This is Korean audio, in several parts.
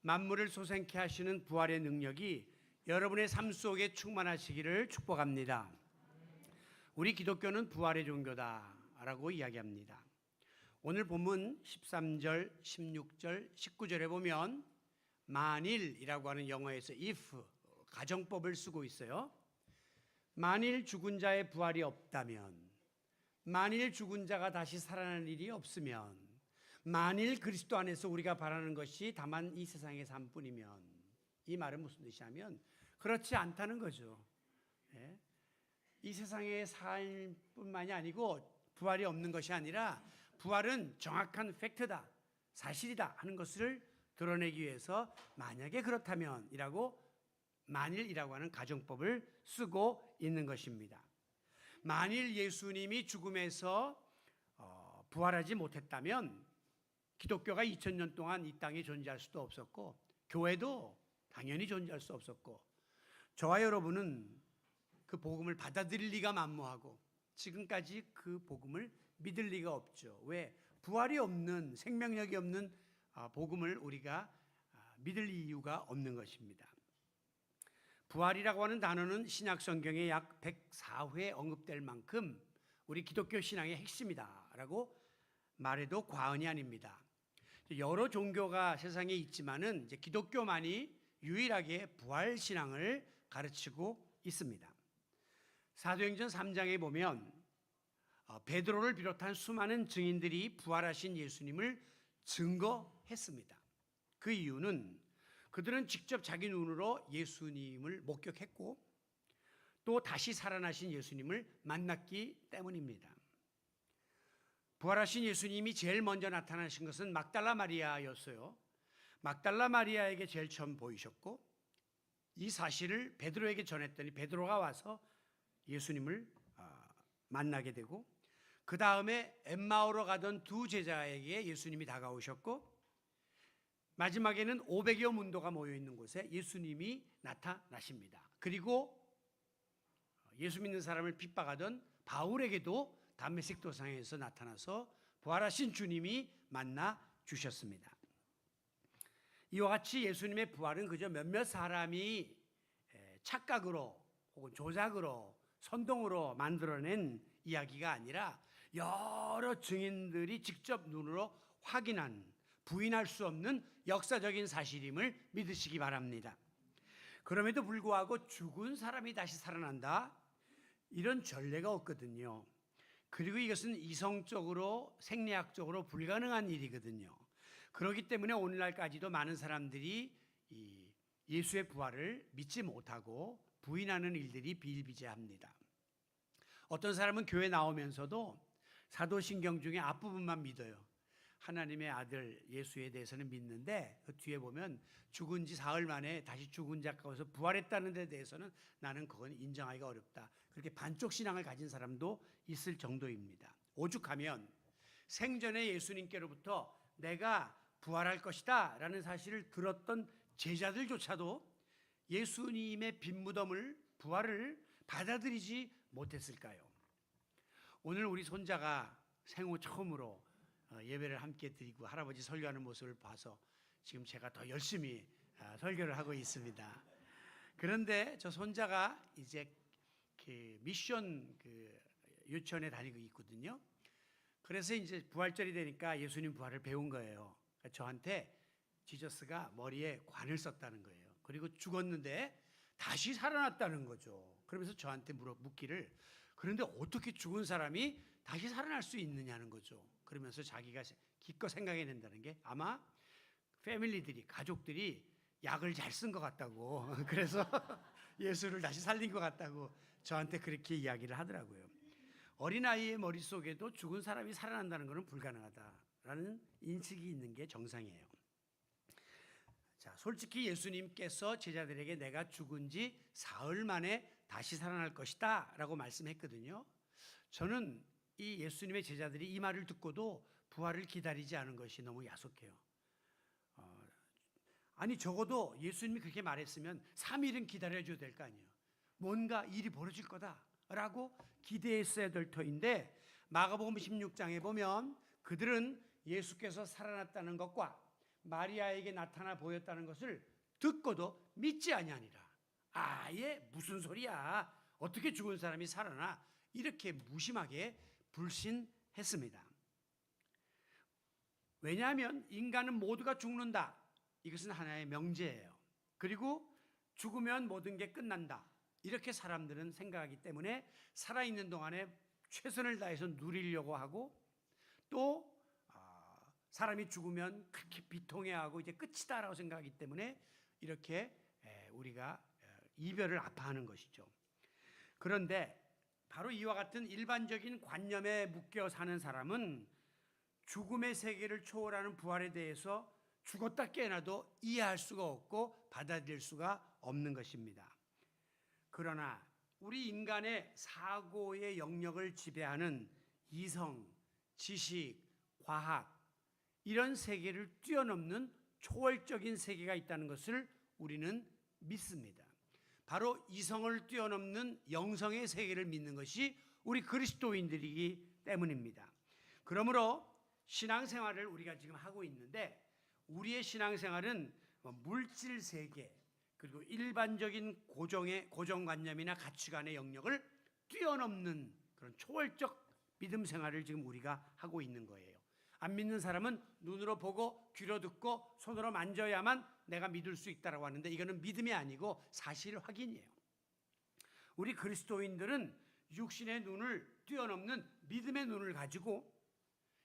만물을 소생케 하시는 부활의 능력이 여러분의 삶 속에 충만하시기를 축복합니다. 우리 기독교는 부활의 종교다라고 이야기합니다. 오늘 본문 13절, 16절, 19절에 보면 만일이라고 하는 영어에서 if, 가정법을 쓰고 있어요. 만일 죽은 자의 부활이 없다면, 만일 죽은 자가 다시 살아나는 일이 없으면, 만일 그리스도 안에서 우리가 바라는 것이 다만 이 세상의 삶뿐이면, 이 말은 무슨 뜻이냐면 그렇지 않다는 거죠. 이 세상의 삶뿐만이 아니고 부활이 없는 것이 아니라 부활은 정확한 팩트다, 사실이다 하는 것을 드러내기 위해서 만약에 그렇다면 이라고 만일이라고 하는 가정법을 쓰고 있는 것입니다. 만일 예수님이 죽음에서 부활하지 못했다면 기독교가 2000년 동안 이 땅에 존재할 수도 없었고 교회도 당연히 존재할 수 없었고 저와 여러분은 그 복음을 받아들일 리가 만무하고 지금까지 그 복음을 믿을 리가 없죠. 왜? 부활이 없는, 생명력이 없는 복음을 우리가 믿을 이유가 없는 것입니다. 부활이라고 하는 단어는 신약 성경에 약 104회 언급될 만큼 우리 기독교 신앙의 핵심이다라고 말해도 과언이 아닙니다. 여러 종교가 세상에 있지만은 이제 기독교만이 유일하게 부활 신앙을 가르치고 있습니다. 사도행전 3장에 보면 베드로를 비롯한 수많은 증인들이 부활하신 예수님을 증거했습니다. 그 이유는 그들은 직접 자기 눈으로 예수님을 목격했고 또 다시 살아나신 예수님을 만났기 때문입니다. 부활하신 예수님이 제일 먼저 나타나신 것은 막달라 마리아였어요. 막달라 마리아에게 제일 처음 보이셨고 이 사실을 베드로에게 전했더니 베드로가 와서 예수님을 만나게 되고 그 다음에 엠마오로 가던 두 제자에게 예수님이 다가오셨고 마지막에는 500여 문도가 모여 있는 곳에 예수님이 나타나십니다. 그리고 예수 믿는 사람을 핍박하던 바울에게도 담메색 도상에서 나타나서 부활하신 주님이 만나 주셨습니다. 이와 같이 예수님의 부활은 그저 몇몇 사람이 착각으로 혹은 조작으로 선동으로 만들어낸 이야기가 아니라 여러 증인들이 직접 눈으로 확인한 부인할 수 없는 역사적인 사실임을 믿으시기 바랍니다. 그럼에도 불구하고 죽은 사람이 다시 살아난다? 이런 전례가 없거든요. 그리고 이것은 이성적으로 생리학적으로 불가능한 일이거든요. 그렇기 때문에 오늘날까지도 많은 사람들이 이 예수의 부활을 믿지 못하고 부인하는 일들이 비일비재합니다. 어떤 사람은 교회 나오면서도 사도신경 중에 앞부분만 믿어요. 하나님의 아들 예수에 대해서는 믿는데 그 뒤에 보면 죽은 지 사흘 만에 다시 죽은 자 가운데서 부활했다는 데 대해서는 나는 그건 인정하기가 어렵다. 그렇게 반쪽 신앙을 가진 사람도 있을 정도입니다. 오죽하면 생전에 예수님께로부터 내가 부활할 것이다 라는 사실을 들었던 제자들조차도 예수님의 빈무덤을 부활을 받아들이지 못했을까요? 오늘 우리 손자가 생후 처음으로 예배를 함께 드리고 할아버지 설교하는 모습을 봐서 지금 제가 더 열심히 설교를 하고 있습니다. 그런데 저 손자가 이제 그 미션 유치원에 다니고 있거든요. 그래서 이제 부활절이 되니까 예수님 부활을 배운 거예요. 그러니까 저한테 지저스가 머리에 관을 썼다는 거예요. 그리고 죽었는데 다시 살아났다는 거죠. 그러면서 저한테 묻기를 그런데 어떻게 죽은 사람이 다시 살아날 수 있느냐는 거죠. 그러면서 자기가 기껏 생각해낸다는 게 아마 패밀리들이 가족들이 약을 잘 쓴 것 같다고 그래서 예수를 다시 살린 것 같다고 저한테 그렇게 이야기를 하더라고요. 어린아이의 머릿속에도 죽은 사람이 살아난다는 것은 불가능하다라는 인식이 있는 게 정상이에요. 자, 솔직히 예수님께서 제자들에게 내가 죽은 지 사흘 만에 다시 살아날 것이다 라고 말씀했거든요. 저는 이 예수님의 제자들이 이 말을 듣고도 부활을 기다리지 않은 것이 너무 야속해요. 아니 적어도 예수님이 그렇게 말했으면 3일은 기다려줘야 될 거 아니에요. 뭔가 일이 벌어질 거다라고 기대했어야 될 터인데 마가복음 16장에 보면 그들은 예수께서 살아났다는 것과 마리아에게 나타나 보였다는 것을 듣고도 믿지 아니하니라. 아예 무슨 소리야? 어떻게 죽은 사람이 살아나? 이렇게 무심하게 불신했습니다. 왜냐하면 인간은 모두가 죽는다. 이것은 하나의 명제예요. 그리고 죽으면 모든 게 끝난다. 이렇게 사람들은 생각하기 때문에 살아있는 동안에 최선을 다해서 누리려고 하고, 또 사람이 죽으면 그렇게 비통해하고 이제 끝이다라고 생각하기 때문에 이렇게 우리가 이별을 아파하는 것이죠. 그런데 바로 이와 같은 일반적인 관념에 묶여 사는 사람은 죽음의 세계를 초월하는 부활에 대해서 죽었다 깨어나도 이해할 수가 없고 받아들일 수가 없는 것입니다. 그러나 우리 인간의 사고의 영역을 지배하는 이성, 지식, 과학, 이런 세계를 뛰어넘는 초월적인 세계가 있다는 것을 우리는 믿습니다. 바로 이성을 뛰어넘는 영성의 세계를 믿는 것이 우리 그리스도인들이기 때문입니다. 그러므로 신앙생활을 우리가 지금 하고 있는데, 우리의 신앙생활은 물질 세계 그리고 일반적인 고정관념이나 가치관의 영역을 뛰어넘는 그런 초월적 믿음 생활을 지금 우리가 하고 있는 거예요. 안 믿는 사람은 눈으로 보고 귀로 듣고 손으로 만져야만 내가 믿을 수 있다라고 하는데, 이거는 믿음이 아니고 사실 확인이에요. 우리 그리스도인들은 육신의 눈을 뛰어넘는 믿음의 눈을 가지고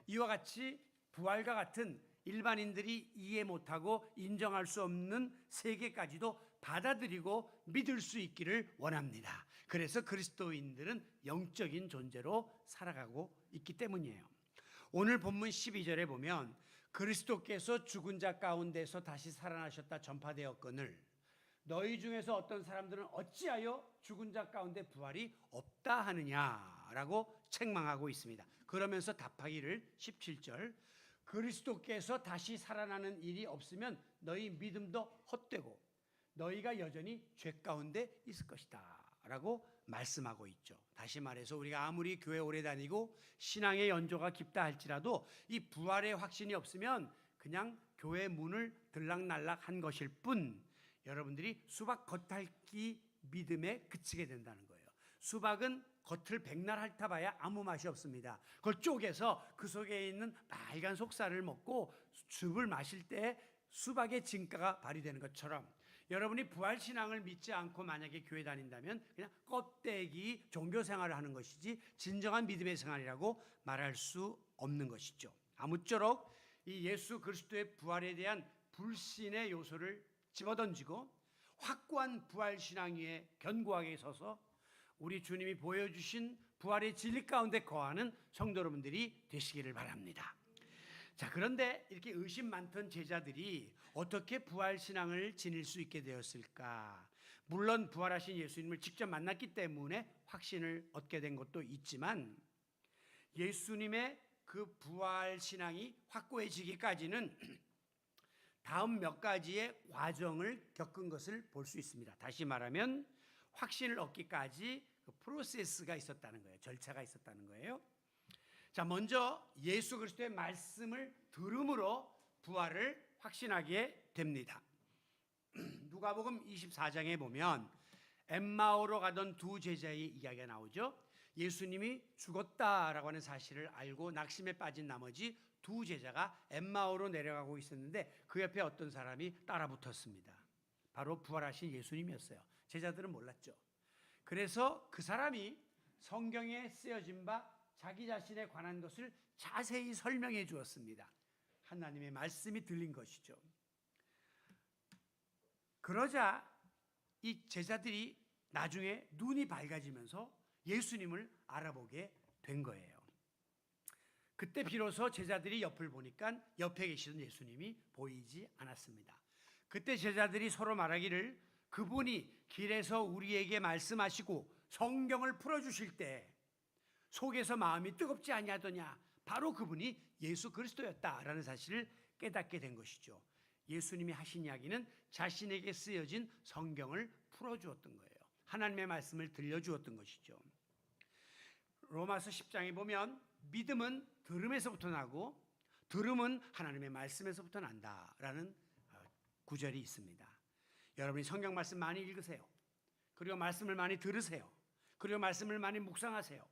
이와 같이 부활과 같은 일반인들이 이해 못하고 인정할 수 없는 세계까지도 받아들이고 믿을 수 있기를 원합니다. 그래서 그리스도인들은 영적인 존재로 살아가고 있기 때문이에요. 오늘 본문 12절에 보면 그리스도께서 죽은 자 가운데서 다시 살아나셨다 전파되었거늘 너희 중에서 어떤 사람들은 어찌하여 죽은 자 가운데 부활이 없다 하느냐라고 책망하고 있습니다. 그러면서 답하기를 17절 그리스도께서 다시 살아나는 일이 없으면 너희 믿음도 헛되고 너희가 여전히 죄 가운데 있을 것이다 라고 말씀하고 있죠. 다시 말해서 우리가 아무리 교회 오래 다니고 신앙의 연조가 깊다 할지라도 이 부활의 확신이 없으면 그냥 교회 문을 들락날락한 것일 뿐, 여러분들이 수박 겉핥기 믿음에 그치게 된다는 거예요. 수박은 겉을 백날 핥아봐야 아무 맛이 없습니다. 그걸 쪼개서 그 속에 있는 빨간 속살을 먹고 즙을 마실 때 수박의 진가가 발휘되는 것처럼, 여러분이 부활신앙을 믿지 않고 만약에 교회 다닌다면 그냥 껍데기 종교생활을 하는 것이지 진정한 믿음의 생활이라고 말할 수 없는 것이죠. 아무쪼록 이 예수 그리스도의 부활에 대한 불신의 요소를 집어던지고 확고한 부활신앙 위에 견고하게 서서 우리 주님이 보여주신 부활의 진리 가운데 거하는 성도 여러분들이 되시기를 바랍니다. 자, 그런데 이렇게 의심 많던 제자들이 어떻게 부활신앙을 지닐 수 있게 되었을까? 물론 부활하신 예수님을 직접 만났기 때문에 확신을 얻게 된 것도 있지만, 예수님의 그 부활신앙이 확고해지기까지는 다음 몇 가지의 과정을 겪은 것을 볼 수 있습니다. 다시 말하면 확신을 얻기까지 그 프로세스가 있었다는 거예요. 절차가 있었다는 거예요. 자, 먼저 예수 그리스도의 말씀을 들음으로 부활을 확신하게 됩니다. 누가복음 24장에 보면 엠마오로 가던 두 제자의 이야기가 나오죠. 예수님이 죽었다라고 하는 사실을 알고 낙심에 빠진 나머지 두 제자가 엠마오로 내려가고 있었는데 그 옆에 어떤 사람이 따라 붙었습니다. 바로 부활하신 예수님이었어요. 제자들은 몰랐죠. 그래서 그 사람이 성경에 쓰여진 바 자기 자신에 관한 것을 자세히 설명해 주었습니다. 하나님의 말씀이 들린 것이죠. 그러자 이 제자들이 나중에 눈이 밝아지면서 예수님을 알아보게 된 거예요. 그때 비로소 제자들이 옆을 보니까 옆에 계시던 예수님이 보이지 않았습니다. 그때 제자들이 서로 말하기를 그분이 길에서 우리에게 말씀하시고 성경을 풀어주실 때 속에서 마음이 뜨겁지 아니하더냐, 바로 그분이 예수 그리스도였다라는 사실을 깨닫게 된 것이죠. 예수님이 하신 이야기는 자신에게 쓰여진 성경을 풀어주었던 거예요. 하나님의 말씀을 들려주었던 것이죠. 로마서 10장에 보면 믿음은 들음에서부터 나고 들음은 하나님의 말씀에서부터 난다라는 구절이 있습니다. 여러분이 성경 말씀 많이 읽으세요. 그리고 말씀을 많이 들으세요. 그리고 말씀을 많이 묵상하세요.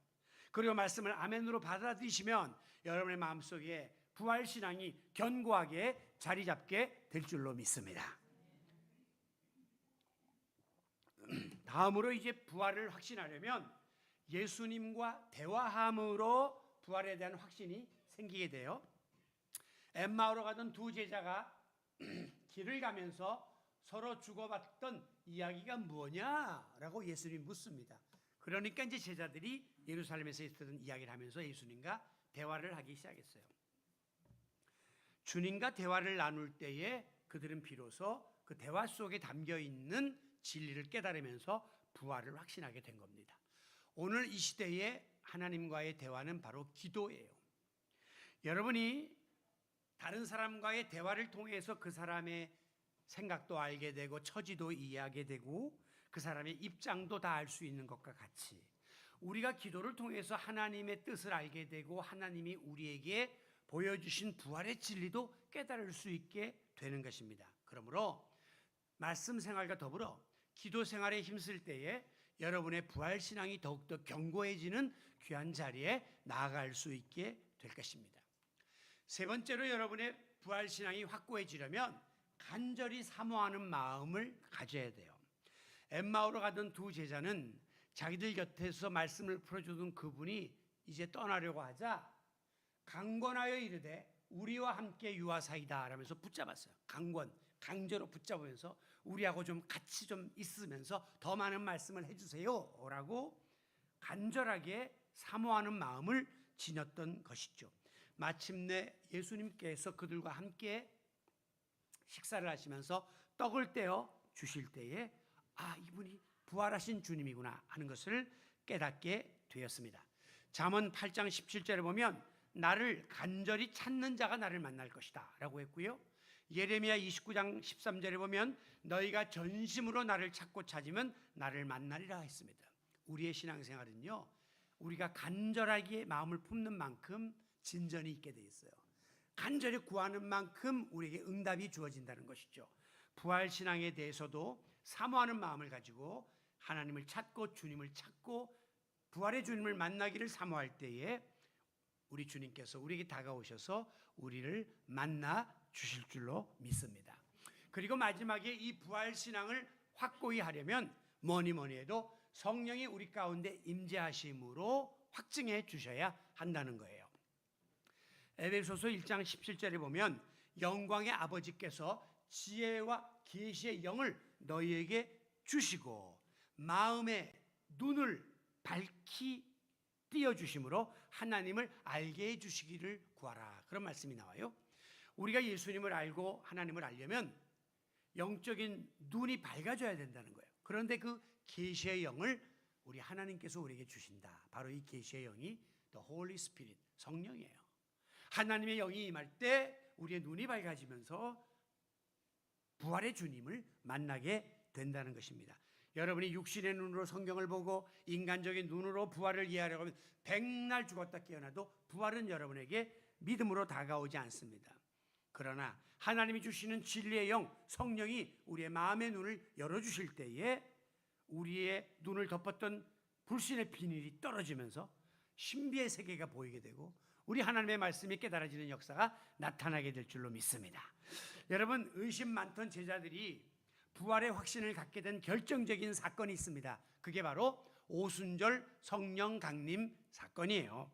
그리고 말씀을 아멘으로 받아들이시면 여러분의 마음속에 부활신앙이 견고하게 자리 잡게 될 줄로 믿습니다. 다음으로 이제 부활을 확신하려면 예수님과 대화함으로 부활에 대한 확신이 생기게 돼요. 엠마오로 가던 두 제자가 길을 가면서 서로 주고받던 이야기가 뭐냐라고 예수님이 묻습니다. 그러니까 이제 제자들이 예루살렘에서 있었던 이야기를 하면서 예수님과 대화를 하기 시작했어요. 주님과 대화를 나눌 때에 그들은 비로소 그 대화 속에 담겨 있는 진리를 깨달으면서 부활을 확신하게 된 겁니다. 오늘 이 시대에 하나님과의 대화는 바로 기도예요. 여러분이 다른 사람과의 대화를 통해서 그 사람의 생각도 알게 되고 처지도 이해하게 되고 그 사람의 입장도 다 알 수 있는 것과 같이 우리가 기도를 통해서 하나님의 뜻을 알게 되고 하나님이 우리에게 보여주신 부활의 진리도 깨달을 수 있게 되는 것입니다. 그러므로 말씀 생활과 더불어 기도 생활에 힘쓸 때에 여러분의 부활신앙이 더욱더 견고해지는 귀한 자리에 나아갈 수 있게 될 것입니다. 세 번째로 여러분의 부활신앙이 확고해지려면 간절히 사모하는 마음을 가져야 돼요. 엠마오로 가던 두 제자는 자기들 곁에서 말씀을 풀어주던 그분이 이제 떠나려고 하자 강권하여 이르되 우리와 함께 유하사이다 라면서 붙잡았어요. 강제로 붙잡으면서 우리하고 좀 같이 좀 있으면서 더 많은 말씀을 해주세요 라고 간절하게 사모하는 마음을 지녔던 것이죠. 마침내 예수님께서 그들과 함께 식사를 하시면서 떡을 떼어 주실 때에 이분이 부활하신 주님이구나 하는 것을 깨닫게 되었습니다. 잠언 8장 17절에 보면 나를 간절히 찾는 자가 나를 만날 것이다 라고 했고요. 예레미야 29장 13절에 보면 너희가 전심으로 나를 찾고 찾으면 나를 만나리라 했습니다. 우리의 신앙생활은요, 우리가 간절하게 마음을 품는 만큼 진전이 있게 돼 있어요. 간절히 구하는 만큼 우리에게 응답이 주어진다는 것이죠. 부활신앙에 대해서도 사모하는 마음을 가지고 하나님을 찾고 주님을 찾고 부활의 주님을 만나기를 사모할 때에 우리 주님께서 우리에게 다가오셔서 우리를 만나 주실 줄로 믿습니다. 그리고 마지막에 이 부활신앙을 확고히 하려면 뭐니 해도 성령이 우리 가운데 임재하심으로 확증해 주셔야 한다는 거예요. 에베소서 1장 17절에 보면 영광의 아버지께서 지혜와 계시의 영을 너희에게 주시고 마음의 눈을 밝히 띄어주심으로 하나님을 알게 해주시기를 구하라. 그런 말씀이 나와요. 우리가 예수님을 알고 하나님을 알려면 영적인 눈이 밝아져야 된다는 거예요. 그런데 그 계시의 영을 우리 하나님께서 우리에게 주신다. 바로 이 계시의 영이 The Holy Spirit, 성령이에요. 하나님의 영이 임할 때 우리의 눈이 밝아지면서 부활의 주님을 만나게 된다는 것입니다. 여러분이 육신의 눈으로 성경을 보고 인간적인 눈으로 부활을 이해하려고 하면 백날 죽었다 깨어나도 부활은 여러분에게 믿음으로 다가오지 않습니다. 그러나 하나님이 주시는 진리의 영, 성령이 우리의 마음의 눈을 열어주실 때에 우리의 눈을 덮었던 불신의 비닐이 떨어지면서 신비의 세계가 보이게 되고 우리 하나님의 말씀이 깨달아지는 역사가 나타나게 될 줄로 믿습니다. 여러분, 의심 많던 제자들이 부활의 확신을 갖게 된 결정적인 사건이 있습니다. 그게 바로 오순절 성령 강림 사건이에요.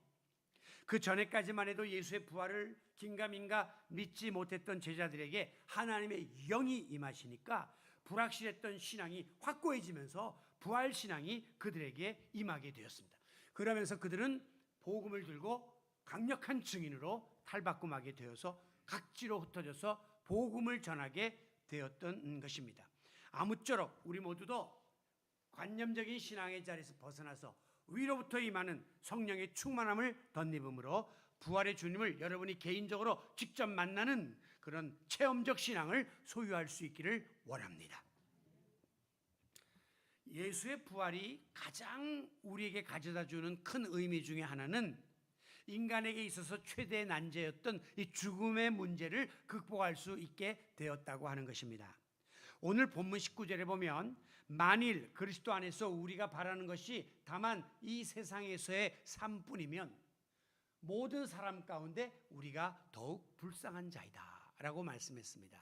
그 전에까지만 해도 예수의 부활을 긴가민가 믿지 못했던 제자들에게 하나님의 영이 임하시니까 불확실했던 신앙이 확고해지면서 부활 신앙이 그들에게 임하게 되었습니다. 그러면서 그들은 복음을 들고 강력한 증인으로 탈바꿈하게 되어서 각지로 흩어져서 복음을 전하게 되었던 것입니다. 아무쪼록 우리 모두도 관념적인 신앙의 자리에서 벗어나서 위로부터 임하는 성령의 충만함을 덧입음으로 부활의 주님을 여러분이 개인적으로 직접 만나는 그런 체험적 신앙을 소유할 수 있기를 원합니다. 예수의 부활이 가장 우리에게 가져다주는 큰 의미 중에 하나는 인간에게 있어서 최대의 난제였던 이 죽음의 문제를 극복할 수 있게 되었다고 하는 것입니다. 오늘 본문 19절에 보면 만일 그리스도 안에서 우리가 바라는 것이 다만 이 세상에서의 삶뿐이면 모든 사람 가운데 우리가 더욱 불쌍한 자이다 라고 말씀했습니다.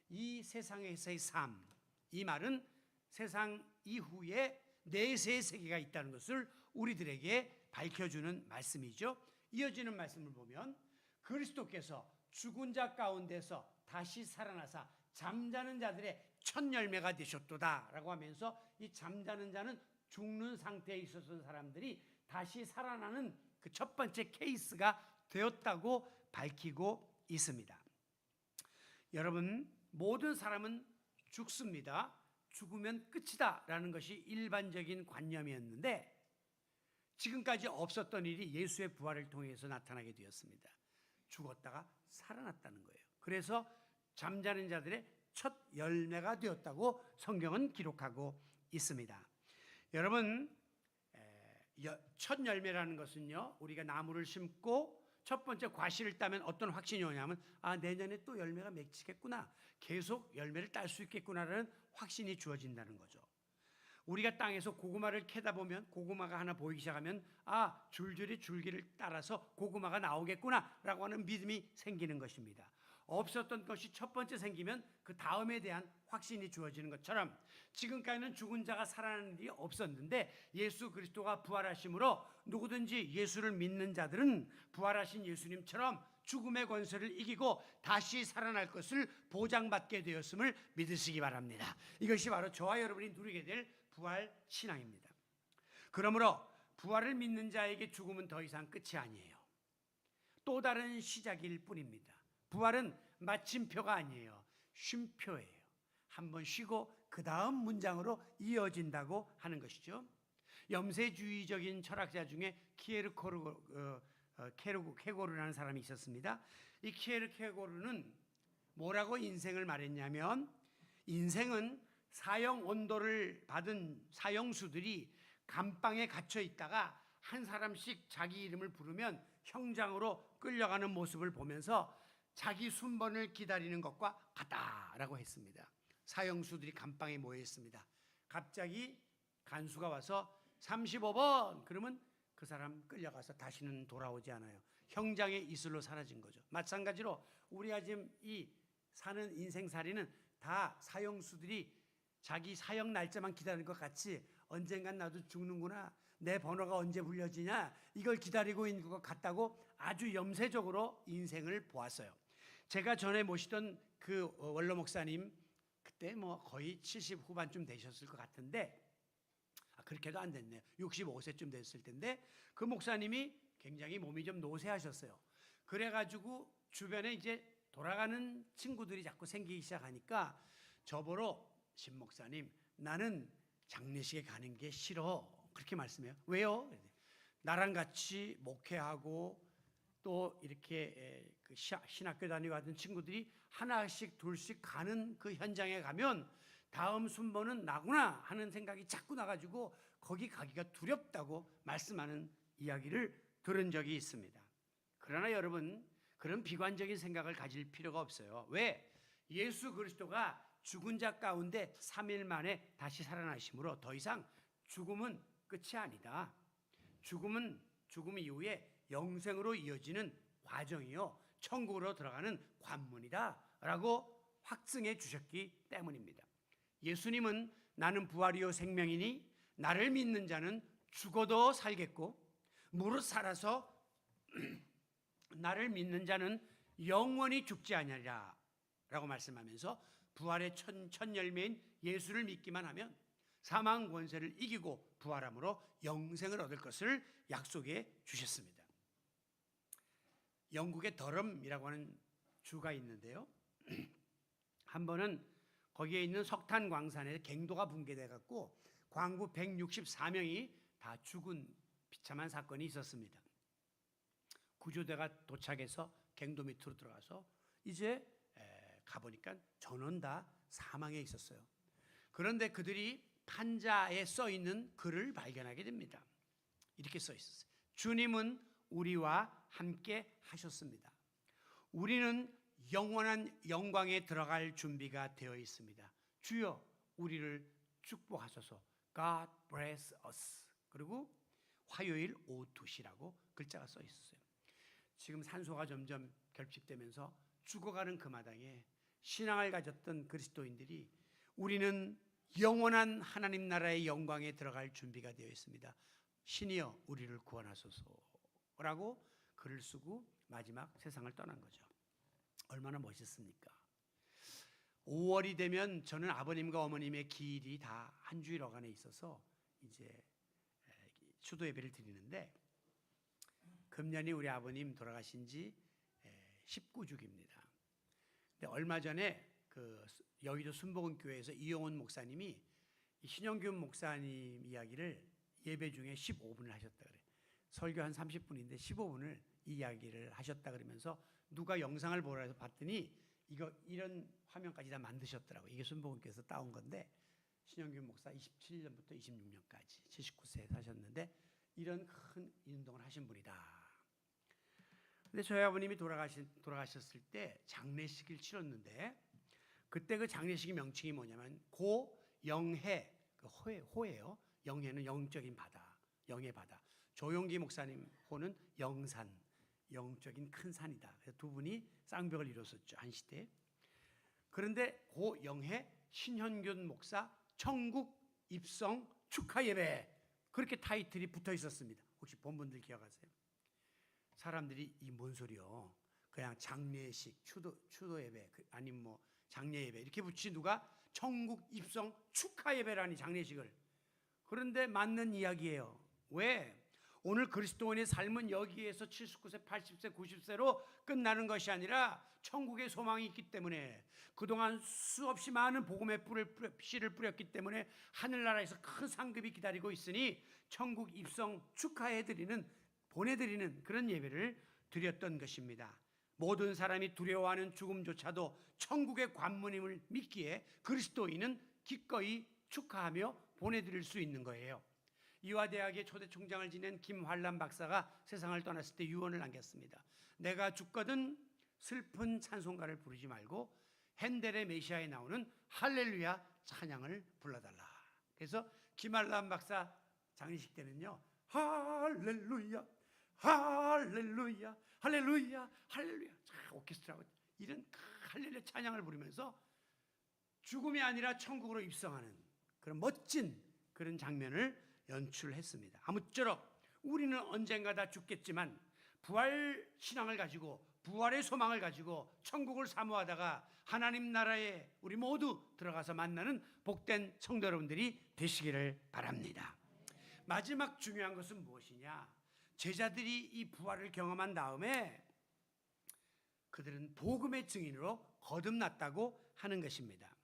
이 세상에서의 삶, 이 말은 세상 이후에 내세의 세계가 있다는 것을 우리들에게 밝혀주는 말씀이죠. 이어지는 말씀을 보면 그리스도께서 죽은 자 가운데서 다시 살아나사 잠자는 자들의 첫 열매가 되셨도다 라고 하면서 이 잠자는 자는 죽는 상태에 있었던 사람들이 다시 살아나는 그 첫 번째 케이스가 되었다고 밝히고 있습니다. 여러분, 모든 사람은 죽습니다. 죽으면 끝이다 라는 것이 일반적인 관념이었는데 지금까지 없었던 일이 예수의 부활을 통해서 나타나게 되었습니다. 죽었다가 살아났다는 거예요. 그래서 잠자는 자들의 첫 열매가 되었다고 성경은 기록하고 있습니다. 여러분, 첫 열매라는 것은요, 우리가 나무를 심고 첫 번째 과실을 따면 어떤 확신이 오냐면 내년에 또 열매가 맺히겠구나, 계속 열매를 딸 수 있겠구나라는 확신이 주어진다는 거죠. 우리가 땅에서 고구마를 캐다 보면 고구마가 하나 보이기 시작하면 줄줄이 줄기를 따라서 고구마가 나오겠구나라고 하는 믿음이 생기는 것입니다. 없었던 것이 첫 번째 생기면 그 다음에 대한 확신이 주어지는 것처럼 지금까지는 죽은 자가 살아나는 일이 없었는데 예수 그리스도가 부활하심으로 누구든지 예수를 믿는 자들은 부활하신 예수님처럼 죽음의 권세를 이기고 다시 살아날 것을 보장받게 되었음을 믿으시기 바랍니다. 이것이 바로 저와 여러분이 누리게 될 부활 신앙입니다. 그러므로 부활을 믿는 자에게 죽음은 더 이상 끝이 아니에요. 또 다른 시작일 뿐입니다. 부활은 마침표가 아니에요. 쉼표예요. 한번 쉬고 그 다음 문장으로 이어진다고 하는 것이죠. 염세주의적인 철학자 중에 케고르라는 사람이 있었습니다. 이 키에르케고르는 뭐라고 인생을 말했냐면, 인생은 사형 온도를 받은 사형수들이 감방에 갇혀 있다가 한 사람씩 자기 이름을 부르면 형장으로 끌려가는 모습을 보면서 자기 순번을 기다리는 것과 같다라고 했습니다. 사형수들이 감방에 모여 있습니다. 갑자기 간수가 와서 35번 그러면 그 사람 끌려가서 다시는 돌아오지 않아요. 형장의 이슬로 사라진 거죠. 마찬가지로 우리가 지금 이 사는 인생살이는 다 사형수들이 자기 사형 날짜만 기다리는 것 같이 언젠간 나도 죽는구나, 내 번호가 언제 불려지냐, 이걸 기다리고 있는 것 같다고 아주 염세적으로 인생을 보았어요. 제가 전에 모시던 그 원로 목사님, 그때 거의 70 후반쯤 되셨을 것 같은데 그렇게도 안 됐네요. 65세쯤 됐을 텐데 그 목사님이 굉장히 몸이 좀 노쇠하셨어요. 그래가지고 주변에 이제 돌아가는 친구들이 자꾸 생기기 시작하니까 저보러 신 목사님, 나는 장례식에 가는 게 싫어, 그렇게 말씀해요. 왜요? 나랑 같이 목회하고 또 이렇게 그 신학교 다니고 하던 친구들이 하나씩 둘씩 가는 그 현장에 가면 다음 순번은 나구나 하는 생각이 자꾸 나가지고 거기 가기가 두렵다고 말씀하는 이야기를 들은 적이 있습니다. 그러나 여러분, 그런 비관적인 생각을 가질 필요가 없어요. 왜? 예수 그리스도가 죽은 자 가운데 3일 만에 다시 살아나심으로 더 이상 죽음은 끝이 아니다. 죽음 이후에 영생으로 이어지는 과정이요, 천국으로 들어가는 관문이다 라고 확증해 주셨기 때문입니다. 예수님은 나는 부활이요 생명이니 나를 믿는 자는 죽어도 살겠고 무릇 살아서 나를 믿는 자는 영원히 죽지 아니하리라 라고 말씀하면서 부활의 첫 열매인 예수를 믿기만 하면 사망 권세를 이기고 부활함으로 영생을 얻을 것을 약속해 주셨습니다. 영국의 더럼이라고 하는 주가 있는데요, 한 번은 거기에 있는 석탄 광산에 갱도가 붕괴돼 갖고 광부 164명이 다 죽은 비참한 사건이 있었습니다. 구조대가 도착해서 갱도 밑으로 들어가서 이제 가보니까 전원 다 사망해 있었어요. 그런데 그들이 판자에 써 있는 글을 발견하게 됩니다. 이렇게 써 있었어요. 주님은 우리와 함께 하셨습니다. 우리는 영원한 영광에 들어갈 준비가 되어 있습니다. 주여 우리를 축복하소서. God bless us. 그리고 화요일 오후 2시라고 글자가 써 있었어요. 지금 산소가 점점 결핍되면서 죽어가는 그 마당에 신앙을 가졌던 그리스도인들이 우리는 영원한 하나님 나라의 영광에 들어갈 준비가 되어 있습니다. 신이여 우리를 구원하소서라고 글을 쓰고 마지막 세상을 떠난 거죠. 얼마나 멋있습니까? 5월이 되면 저는 아버님과 어머님의 기일이 다 한 주일 어간에 있어서 이제 추도 예배를 드리는데, 금년이 우리 아버님 돌아가신 지 19주기입니다. 근데 얼마 전에 그 여의도 순복음교회에서 이용훈 목사님이 신영균 목사님 이야기를 예배 중에 15분을 하셨다 그래요. 설교 한 30분인데 15분을 이 이야기를 하셨다 그러면서 누가 영상을 보라 해서 봤더니 이런 화면까지 다 만드셨더라고요. 이게 순복음교회에서 따온 건데, 신영균 목사 27년부터 26년까지 79세에 사셨는데 이런 큰 운동을 하신 분이다. 근데 저희 아버님이 돌아가셨을 때 장례식을 치렀는데, 그때 그 장례식의 명칭이 뭐냐면 고영해, 그 호예요. 영해는 영적인 바다, 영의 바다. 조용기 목사님 호는 영산, 영적인 큰 산이다. 그래서 두 분이 쌍벽을 이뤘었죠, 한 시대에. 그런데 고영해 신현균 목사 천국 입성 축하 예배, 그렇게 타이틀이 붙어 있었습니다. 혹시 본 분들 기억하세요? 사람들이 이 뭔 소리요? 그냥 장례식, 추도 예배, 아니면 뭐 장례 예배 이렇게 붙이 누가 천국 입성 축하 예배라니 장례식을. 그런데 맞는 이야기예요. 왜? 오늘 그리스도인의 삶은 여기에서 79세, 80세, 90세로 끝나는 것이 아니라 천국의 소망이 있기 때문에, 그동안 수없이 많은 복음의 씨를 뿌렸기 때문에 하늘나라에서 큰 상급이 기다리고 있으니 천국 입성 축하해드리는, 보내드리는 그런 예배를 드렸던 것입니다. 모든 사람이 두려워하는 죽음조차도 천국의 관문임을 믿기에 그리스도인은 기꺼이 축하하며 보내드릴 수 있는 거예요. 이화대학의 초대 총장을 지낸 김환란 박사가 세상을 떠났을 때 유언을 남겼습니다. 내가 죽거든 슬픈 찬송가를 부르지 말고 핸델의 메시아에 나오는 할렐루야 찬양을 불러달라. 그래서 김환란 박사 장례식 때는요, 할렐루야 할렐루야 할렐루야 할렐루야, 오케스트라가 이런 할렐루야 찬양을 부르면서 죽음이 아니라 천국으로 입성하는 그런 멋진 그런 장면을 연출했습니다. 아무쪼록 우리는 언젠가 다 죽겠지만 부활 신앙을 가지고, 부활의 소망을 가지고 천국을 사모하다가 하나님 나라에 우리 모두 들어가서 만나는 복된 성도 여러분들이 되시기를 바랍니다. 마지막 중요한 것은 무엇이냐? 제자들이 이 부활을 경험한 다음에 그들은 복음의 증인으로 거듭났다고 하는 것입니다.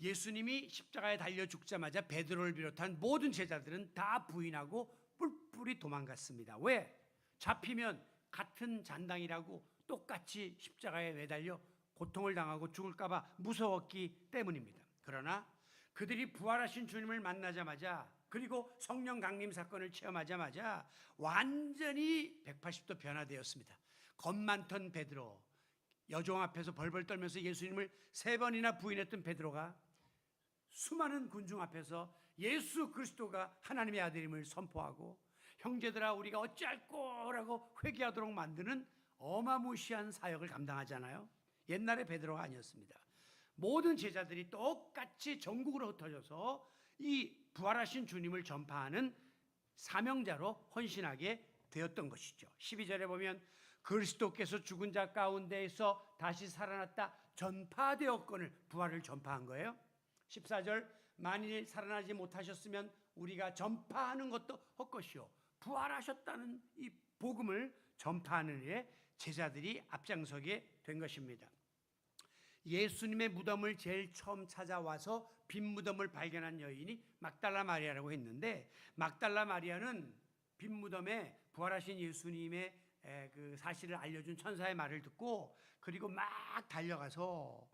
예수님이 십자가에 달려 죽자마자 베드로를 비롯한 모든 제자들은 다 부인하고 뿔뿔이 도망갔습니다. 왜? 잡히면 같은 잔당이라고 똑같이 십자가에 매달려 고통을 당하고 죽을까 봐 무서웠기 때문입니다. 그러나 그들이 부활하신 주님을 만나자마자, 그리고 성령 강림 사건을 체험하자마자 완전히 180도 변화되었습니다. 겁 많던 베드로, 여종 앞에서 벌벌 떨면서 예수님을 3번이나 부인했던 베드로가 수많은 군중 앞에서 예수 그리스도가 하나님의 아들임을 선포하고, 형제들아 우리가 어찌할 거라고 회개하도록 만드는 어마무시한 사역을 감당하잖아요. 옛날의 베드로가 아니었습니다. 모든 제자들이 똑같이 전국으로 흩어져서 이 부활하신 주님을 전파하는 사명자로 헌신하게 되었던 것이죠. 12절에 보면 그리스도께서 죽은 자 가운데에서 다시 살아났다 전파되었거늘, 부활을 전파한 거예요. 14절, 만일 살아나지 못하셨으면 우리가 전파하는 것도 헛것이요 부활하셨다는 이 복음을 전파하는 일에 제자들이 앞장서게 된 것입니다. 예수님의 무덤을 제일 처음 찾아와서 빈 무덤을 발견한 여인이 막달라 마리아라고 했는데, 막달라 마리아는 빈 무덤에 부활하신 예수님의 그 사실을 알려준 천사의 말을 듣고, 그리고 막 달려가서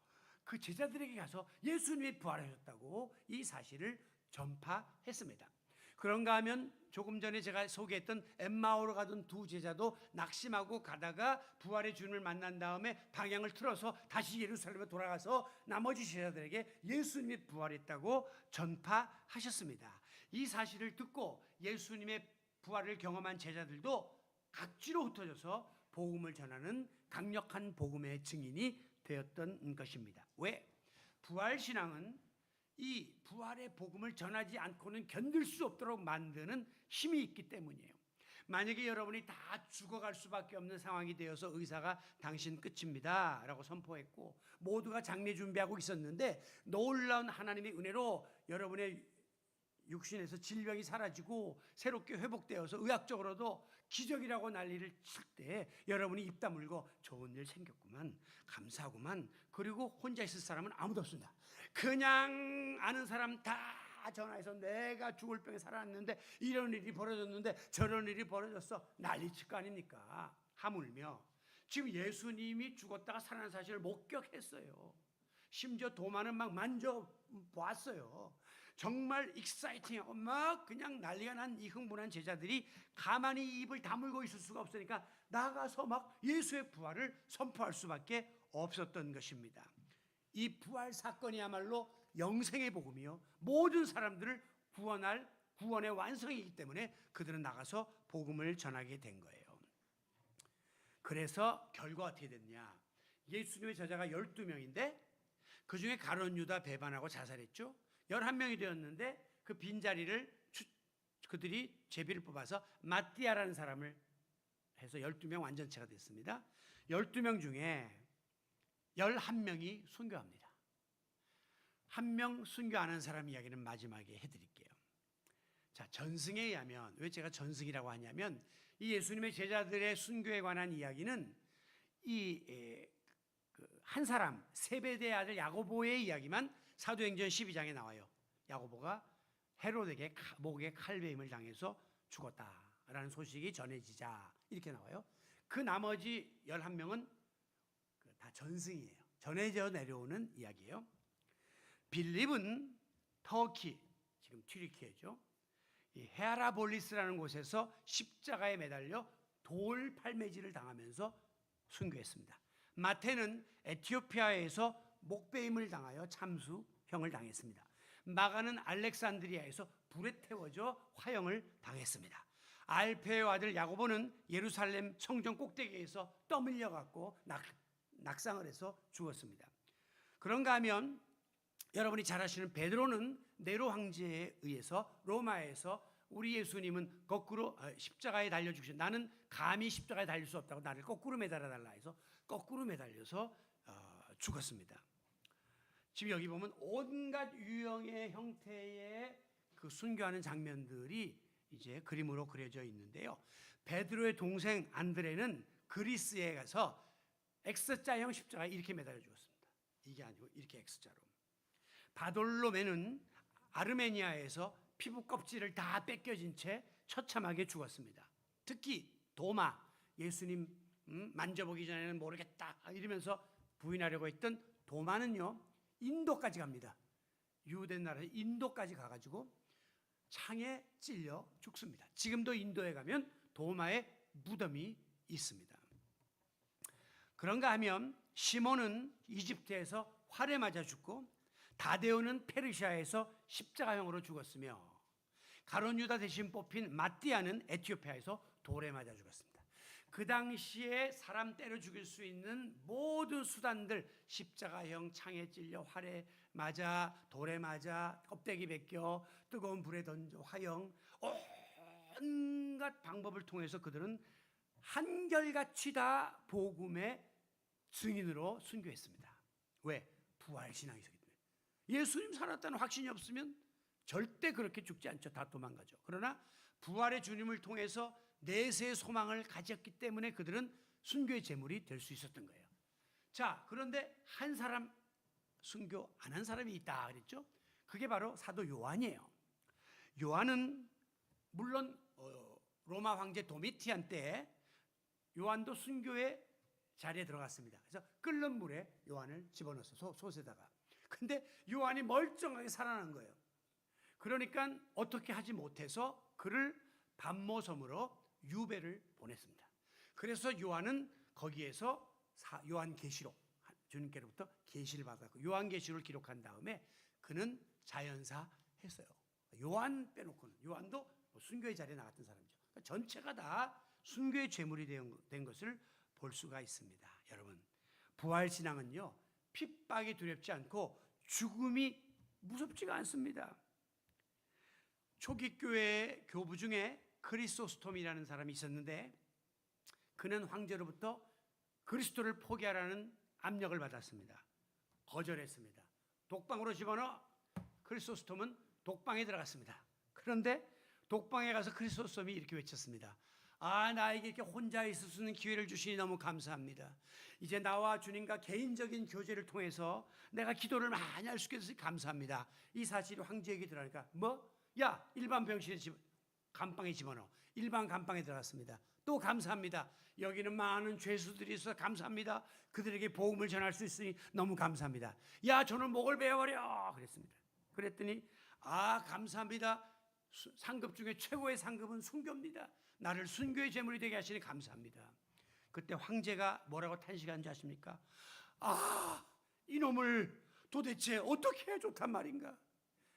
그 제자들에게 가서 예수님이 부활하셨다고 이 사실을 전파했습니다. 그런가 하면 조금 전에 제가 소개했던 엠마오로 가던 두 제자도 낙심하고 가다가 부활의 주님을 만난 다음에 방향을 틀어서 다시 예루살렘에 돌아가서 나머지 제자들에게 예수님이 부활했다고 전파하셨습니다. 이 사실을 듣고 예수님의 부활을 경험한 제자들도 각지로 흩어져서 복음을 전하는 강력한 복음의 증인이 되었던 것입니다. 왜? 부활신앙은 이 부활의 복음을 전하지 않고는 견딜 수 없도록 만드는 힘이 있기 때문이에요. 만약에 여러분이 다 죽어갈 수밖에 없는 상황이 되어서 의사가 당신 끝입니다 라고 선포했고 모두가 장례 준비하고 있었는데 놀라운 하나님의 은혜로 여러분의 육신에서 질병이 사라지고 새롭게 회복되어서 의학적으로도 기적이라고 난리를 칠 때 여러분이 입 다물고 좋은 일 생겼구만, 감사하구만, 그리고 혼자 있을 사람은 아무도 없습니다. 그냥 아는 사람 다 전화해서 내가 죽을 병에 살아났는데 이런 일이 벌어졌는데 저런 일이 벌어졌어 난리 칠 거 아닙니까? 하물며 지금 예수님이 죽었다가 살아난 사실을 목격했어요. 심지어 도마는 막 만져보았어요. 정말 익사이팅하고 막 그냥 난리가 난 이 흥분한 제자들이 가만히 입을 다물고 있을 수가 없으니까 나가서 막 예수의 부활을 선포할 수밖에 없었던 것입니다. 이 부활 사건이야말로 영생의 복음이요 모든 사람들을 구원할 구원의 완성이기 때문에 그들은 나가서 복음을 전하게 된 거예요. 그래서 결과 어떻게 됐냐? 예수님의 제자가 12명인데 그 중에 가룟 유다 배반하고 자살했죠. 11명이 되었는데 그 빈자리를 그들이 제비를 뽑아서 마띠아라는 사람을 해서 12명 완전체가 됐습니다. 12명 중에 11명이 순교합니다. 한 명 순교 안 한 사람 이야기는 마지막에 해드릴게요. 자, 전승에 의하면, 왜 제가 전승이라고 하냐면 이 예수님의 제자들의 순교에 관한 이야기는 한 사람 세베대의 아들 야고보의 이야기만 사도행전 12장에 나와요. 야고보가 헤롯에게 목에 칼베임을 당해서 죽었다라는 소식이 전해지자 이렇게 나와요. 그 나머지 11명은 다 전승이에요. 전해져 내려오는 이야기예요. 빌립은 터키, 지금 튀르키예죠. 이 헤아라볼리스라는 곳에서 십자가에 매달려 돌 팔매질을 당하면서 순교했습니다. 마태는 에티오피아에서 목베임을 당하여 참수형을 당했습니다. 마가는 알렉산드리아에서 불에 태워져 화형을 당했습니다. 알페의 아들 야고보는 예루살렘 성전 꼭대기에서 떠밀려 갖고 낙상을 해서 죽었습니다. 그런가 하면 여러분이 잘 아시는 베드로는 네로 황제에 의해서 로마에서 우리 예수님은 거꾸로 십자가에 달려 죽으신, 나는 감히 십자가에 달릴 수 없다고 나를 거꾸로 매달아 달라 해서 거꾸로 매달려서 죽었습니다. 지금 여기 보면 온갖 유형의 형태의 그 순교하는 장면들이 이제 그림으로 그려져 있는데요. 베드로의 동생 안드레는 그리스에 가서 X자형 십자가에 이렇게 매달려 죽었습니다. 이게 아니고 이렇게 X자로. 바돌로메는 아르메니아에서 피부 껍질을 다 뺏겨진 채 처참하게 죽었습니다. 특히 도마, 예수님 만져보기 전에는 모르겠다 이러면서 부인하려고 했던 도마는요 인도까지 갑니다. 유대 나라 인도까지 가가지고 창에 찔려 죽습니다. 지금도 인도에 가면 도마의 무덤이 있습니다. 그런가 하면 시몬은 이집트에서 활에 맞아 죽고 다데오는 페르시아에서 십자가형으로 죽었으며 가룟 유다 대신 뽑힌 마띠아는 에티오피아에서 돌에 맞아 죽었습니다. 그 당시에 사람 때려 죽일 수 있는 모든 수단들, 십자가형, 창에 찔려 활에 맞아, 돌에 맞아, 껍데기 벗겨, 뜨거운 불에 던져 화형, 온갖 방법을 통해서 그들은 한결같이 다 복음의 증인으로 순교했습니다. 왜? 부활신앙이 있었기 때문에. 예수님 살았다는 확신이 없으면 절대 그렇게 죽지 않죠. 다 도망가죠. 그러나 부활의 주님을 통해서 내세의 소망을 가졌기 때문에 그들은 순교의 제물이 될 수 있었던 거예요. 자, 그런데 한 사람 순교 안 한 사람이 있다 그랬죠. 그게 바로 사도 요한이에요. 요한은 물론 로마 황제 도미티안 때 요한도 순교의 자리에 들어갔습니다. 그래서 끓는 물에 요한을 집어넣었어요. 솥에다가. 근데 요한이 멀쩡하게 살아난 거예요. 그러니까 어떻게 하지 못해서 그를 반모섬으로 유배를 보냈습니다. 그래서 요한은 거기에서 요한계시록, 주님께로부터 계시를 받았고 요한계시록을 기록한 다음에 그는 자연사 했어요. 요한 빼놓고는, 요한도 순교의 자리에 나갔던 사람이죠. 그러니까 전체가 다 순교의 제물이 된 것을 볼 수가 있습니다. 여러분, 부활신앙은요, 핍박이 두렵지 않고 죽음이 무섭지가 않습니다. 초기 교회 교부 중에 크리소스톰이라는 사람이 있었는데 그는 황제로부터 그리스도를 포기하라는 압력을 받았습니다. 거절했습니다. 독방으로 집어넣어. 크리소스톰은 독방에 들어갔습니다. 그런데 독방에 가서 크리소스톰이 이렇게 외쳤습니다. 나에게 이렇게 혼자 있을 수 있는 기회를 주시니 너무 감사합니다. 이제 나와 주님과 개인적인 교제를 통해서 내가 기도를 많이 할 수 있어서 감사합니다. 이 사실이 황제에게 들어가니까 야, 일반 병실에 감방에 집어넣어. 일반 감방에 들어갔습니다. 또 감사합니다. 여기는 많은 죄수들이 있어서 감사합니다. 그들에게 복음을 전할 수 있으니 너무 감사합니다. 야, 저는 목을 베어버려 그랬습니다. 그랬더니 감사합니다. 상급 중에 최고의 상급은 순교입니다. 나를 순교의 제물이 되게 하시니 감사합니다. 그때 황제가 뭐라고 탄식한지 아십니까? 이놈을 도대체 어떻게 해야 좋단 말인가?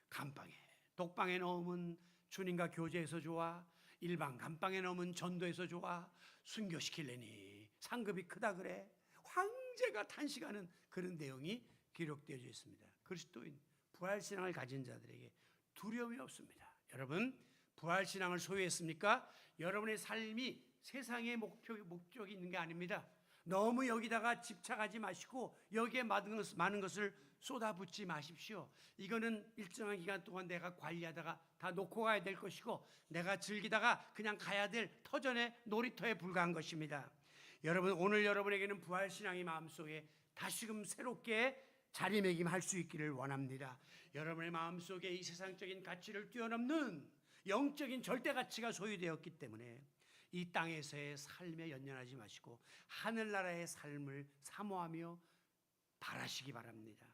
감방에, 독방에 넣으면 주님과 교제해서 좋아, 일반 감방에 넣으면 전도해서 좋아, 순교시키려니 상급이 크다 그래. 황제가 탄식하는 그런 내용이 기록되어져 있습니다. 그리스도인 부활신앙을 가진 자들에게 두려움이 없습니다. 여러분, 부활신앙을 소유했습니까? 여러분의 삶이 세상의 목적이 있는 게 아닙니다. 너무 여기다가 집착하지 마시고 여기에 많은 것을 쏟아붓지 마십시오. 이거는 일정한 기간 동안 내가 관리하다가 다 놓고 가야 될 것이고 내가 즐기다가 그냥 가야 될 터전의 놀이터에 불과한 것입니다. 여러분, 오늘 여러분에게는 부활신앙이 마음속에 다시금 새롭게 자리매김할 수 있기를 원합니다. 여러분의 마음속에 이 세상적인 가치를 뛰어넘는 영적인 절대 가치가 소유되었기 때문에 이 땅에서의 삶에 연연하지 마시고 하늘나라의 삶을 사모하며 바라시기 바랍니다.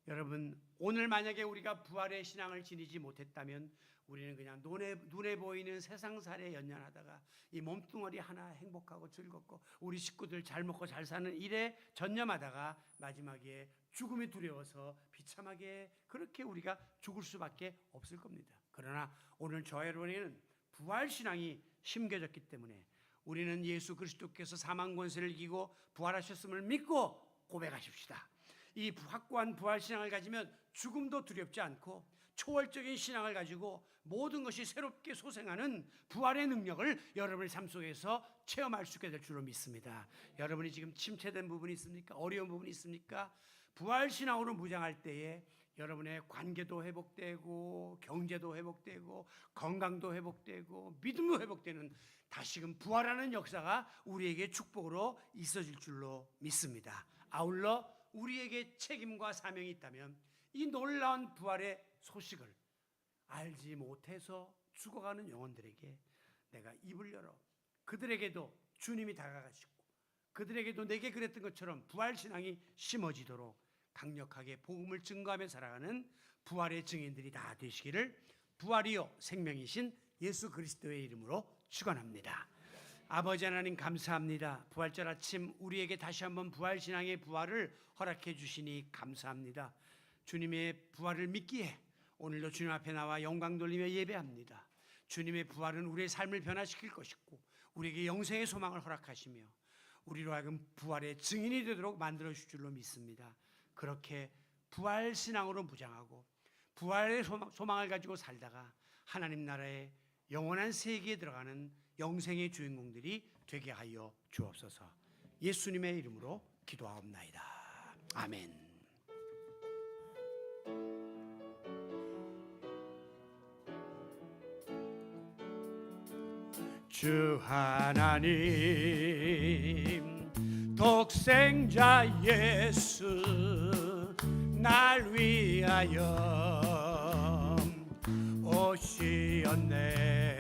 여러분, 오늘 만약에 우리가 부활의 신앙을 지니지 못했다면 우리는 그냥 눈에 보이는 세상살에 연연하다가 이 몸뚱어리 하나 행복하고 즐겁고 우리 식구들 잘 먹고 잘 사는 일에 전념하다가 마지막에 죽음이 두려워서 비참하게 그렇게 우리가 죽을 수밖에 없을 겁니다. 그러나 오늘 저와 여러분에게는 부활신앙이 심겨졌기 때문에 우리는 예수 그리스도께서 사망 권세를 이기고 부활하셨음을 믿고 고백하십시다. 이 확고한 부활신앙을 가지면 죽음도 두렵지 않고 초월적인 신앙을 가지고 모든 것이 새롭게 소생하는 부활의 능력을 여러분의 삶 속에서 체험할 수 있게 될 줄로 믿습니다. 여러분이 지금 침체된 부분이 있습니까? 어려운 부분이 있습니까? 부활신앙으로 무장할 때에 여러분의 관계도 회복되고 경제도 회복되고 건강도 회복되고 믿음도 회복되는 다시금 부활하는 역사가 우리에게 축복으로 있어질 줄로 믿습니다. 아울러 우리에게 책임과 사명이 있다면 이 놀라운 부활의 소식을 알지 못해서 죽어가는 영혼들에게 내가 입을 열어 그들에게도 주님이 다가가시고 그들에게도 내게 그랬던 것처럼 부활신앙이 심어지도록 강력하게 복음을 증거하며 살아가는 부활의 증인들이 다 되시기를 부활이요 생명이신 예수 그리스도의 이름으로 축원합니다. 아버지 하나님 감사합니다. 부활절 아침 우리에게 다시 한번 부활신앙의 부활을 허락해 주시니 감사합니다. 주님의 부활을 믿기에 오늘도 주님 앞에 나와 영광 돌리며 예배합니다. 주님의 부활은 우리의 삶을 변화시킬 것이고 우리에게 영생의 소망을 허락하시며 우리로 하여금 부활의 증인이 되도록 만들어 주실 줄로 믿습니다. 그렇게 부활신앙으로 무장하고 부활의 소망을 가지고 살다가 하나님 나라의 영원한 세계에 들어가는 영생의 주인공들이 되게 하여 주옵소서. 예수님의 이름으로 기도하옵나이다. 아멘. 주 하나님 독생자 예수 날 위하여 오시었네.